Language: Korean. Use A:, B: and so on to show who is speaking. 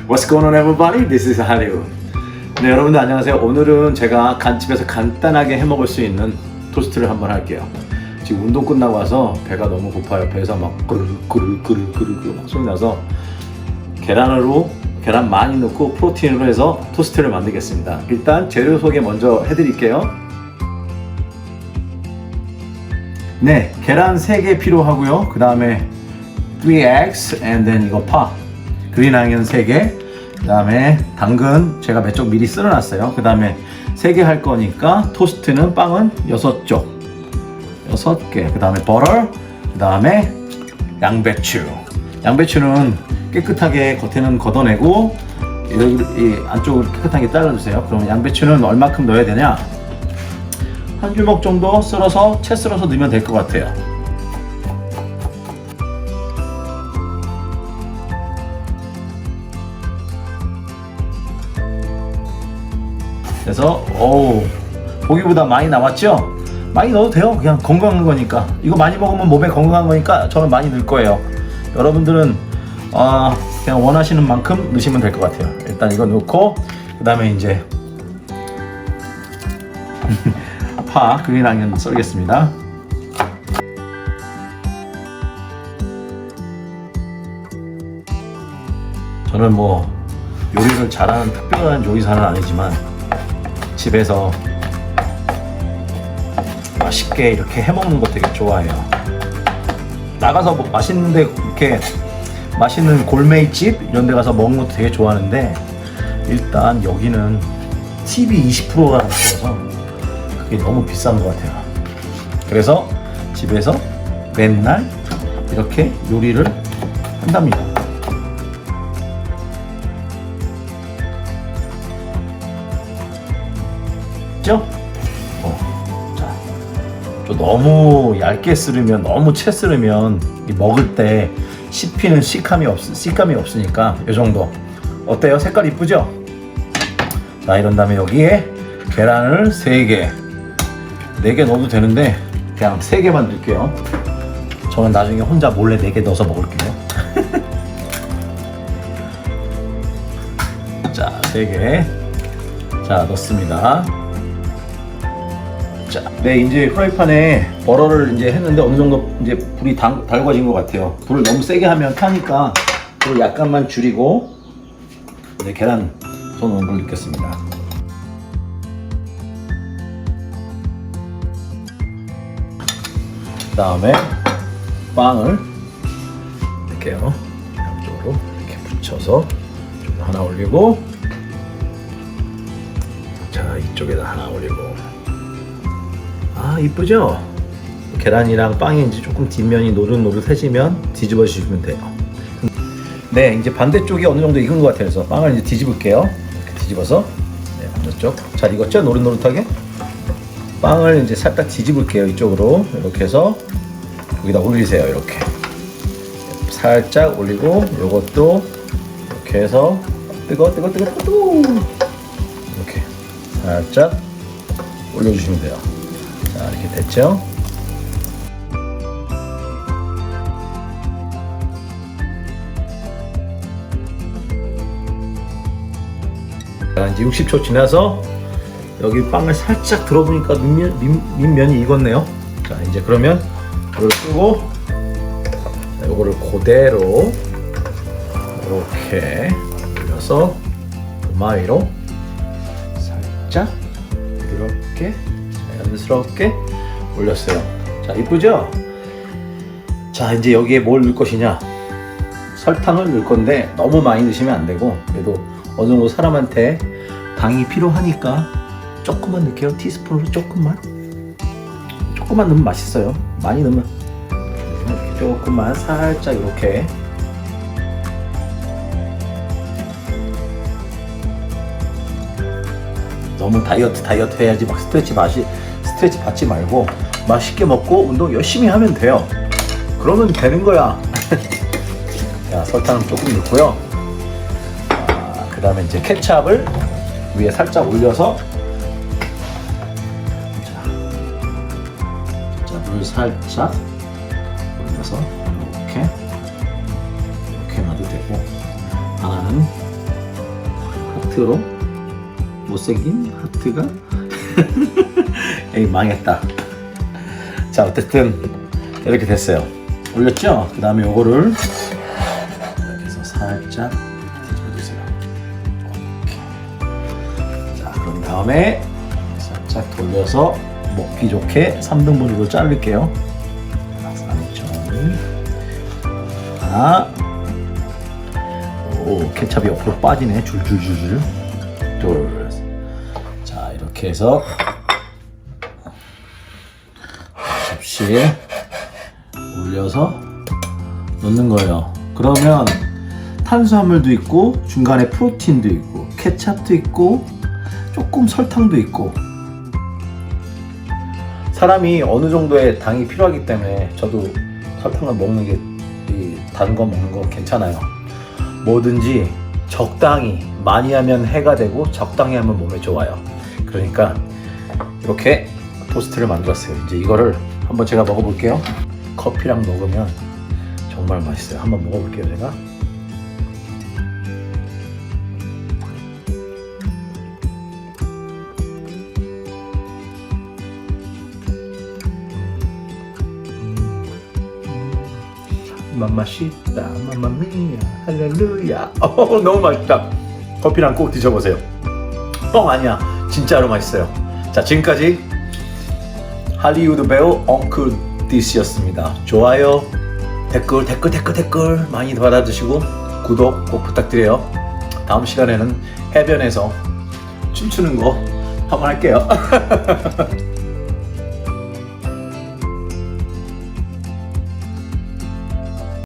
A: What's going on everybody? This is Hollywood. 네, 여러분들 안녕하세요. 오늘은 제가 집에서 간단하게 해 먹을 수 있는 토스트를 한번 할게요. 지금 운동 끝나고 와서 배가 너무 고파요. 배에서 막 그르르 막 소리 나서 계란 많이 넣고 프로틴으로 해서 토스트를 만들겠습니다. 일단 재료 소개 먼저 해드릴게요. 네, 계란 3개 필요하고요. 그 다음에 3 eggs and then 이거 파, 그린 아니언 3개, 그 다음에 당근 제가 몇 쪽 미리 썰어놨어요. 그 다음에 3개 할 거니까 토스트는 빵은 6쪽 6개, 그 다음에 버터, 그 다음에 양배추는 깨끗하게 겉에는 걷어내고 이 안쪽을 깨끗하게 잘라주세요. 그럼 양배추는 얼마큼 넣어야 되냐? 한 주먹 정도 썰어서 채 썰어서 넣으면 될 것 같아요. 그래서 보기보다 많이 나왔죠? 많이 넣어도 돼요. 그냥 건강한 거니까. 이거 많이 먹으면 몸에 건강한 거니까 저는 많이 넣을 거예요. 여러분들은 그냥 원하시는 만큼 넣으시면 될 것 같아요. 일단 이거 넣고 그 다음에 이제 파, 그린 아니언 썰겠습니다. 저는 뭐 요리를 잘하는 특별한 요리사는 아니지만 집에서 맛있게 이렇게 해먹는 거 되게 좋아해요. 나가서 뭐 맛있는데 이렇게 맛있는 골메이집 이런 데 가서 먹는 것도 되게 좋아하는데 일단 여기는 팁이 20%가 넘쳐서 그게 너무 비싼 것 같아요. 그래서 집에서 맨날 이렇게 요리를 한답니다. 죠? 자, 좀 너무 얇게 썰으면, 너무 채 썰으면 먹을 때 씹히는 식감이 없으니까 이 정도. 어때요? 색깔 이쁘죠? 자, 이런 다음에 여기에 계란을 3개, 4개 넣어도 되는데 그냥 3개만 넣을게요. 저는 나중에 혼자 몰래 4개 넣어서 먹을게요. 자, 3개. 자, 넣습니다. 자, 네, 이제 프라이팬에 버터를 이제 했는데 어느 정도 이제 불이 달궈진 것 같아요. 불을 너무 세게 하면 타니까 불을 약간만 줄이고 이제 계란 손으로 넣겠습니다. 그 다음에 빵을 이렇게요, 양쪽으로 이렇게 붙여서 하나 올리고, 자, 이쪽에다 하나 올리고. 이쁘죠? 계란이랑 빵이 이제 조금 뒷면이 노릇노릇해지면 뒤집어 주시면 돼요. 네, 이제 반대쪽이 어느 정도 익은 것 같아요. 그래서 빵을 이제 뒤집을게요. 이렇게 뒤집어서. 네, 반대쪽 잘 익었죠? 노릇노릇하게. 빵을 이제 살짝 뒤집을게요. 이쪽으로 이렇게 해서 여기다 올리세요. 이렇게 살짝 올리고, 요것도 이렇게 해서 뜨거 이렇게 살짝 올려주시면 돼요. 자, 이렇게 됐죠? 자, 이제 60초 지나서 여기 빵을 살짝 들어보니까 밑면이 익었네요. 자, 이제 그러면 이걸 끄고 이거를 그대로 이렇게 올려서 고마위로 살짝 부드럽게 자연스럽게 올렸어요. 자, 이쁘죠? 자, 이제 여기에 뭘 넣을 것이냐? 설탕을 넣을 건데 너무 많이 넣으시면 안 되고, 그래도 어느 정도 사람한테 당이 필요하니까 조금만 넣을게요. 티스푼으로 조금만 넣으면 맛있어요. 많이 넣으면 이렇게 조금만 살짝 이렇게. 너무 다이어트 해야지 막 스트레치 받지 말고 맛있게 먹고 운동 열심히 하면 돼요. 그러면 되는 거야. 자, 설탕 조금 넣고요. 그 다음에 이제 케찹을 위에 살짝 올려서, 자, 물 살짝 올려서 이렇게 놔도 되고, 하나는 하트로 못생긴 하트가 에이 망했다. 자 어쨌든 이렇게 됐어요. 올렸죠? 그 다음에 요거를 이렇게 해서 살짝 뒤집어주세요. 이렇게. 자 그런 다음에 살짝 돌려서 먹기 좋게 3등분으로 자를게요. 하나. 오, 케찹이 옆으로 빠지네. 줄줄줄줄. 둘. 자, 이렇게 해서 접시에 올려서 넣는 거예요. 그러면 탄수화물도 있고 중간에 프로틴도 있고 케찹도 있고 조금 설탕도 있고 사람이 어느 정도의 당이 필요하기 때문에 저도 설탕을 먹는 게 단 거 먹는 거 괜찮아요. 뭐든지 적당히 많이 하면 해가 되고 적당히 하면 몸에 좋아요. 그러니까 이렇게 토스트를 만들었어요. 이제 이거를 한번 제가 먹어볼게요. 커피랑 먹으면 정말 맛있어요. 한번 먹어볼게요 제가. 맘마시다 맘마미야 할렐루야. 너무 맛있다. 커피랑 꼭 드셔보세요. 뻥 아니야. 진짜로 맛있어요. 자 지금까지 할리우드 배우 엉클 디스였습니다. 좋아요 댓글 많이 받아주시고 구독 꼭 부탁드려요. 다음 시간에는 해변에서 춤추는 거 한번 할게요.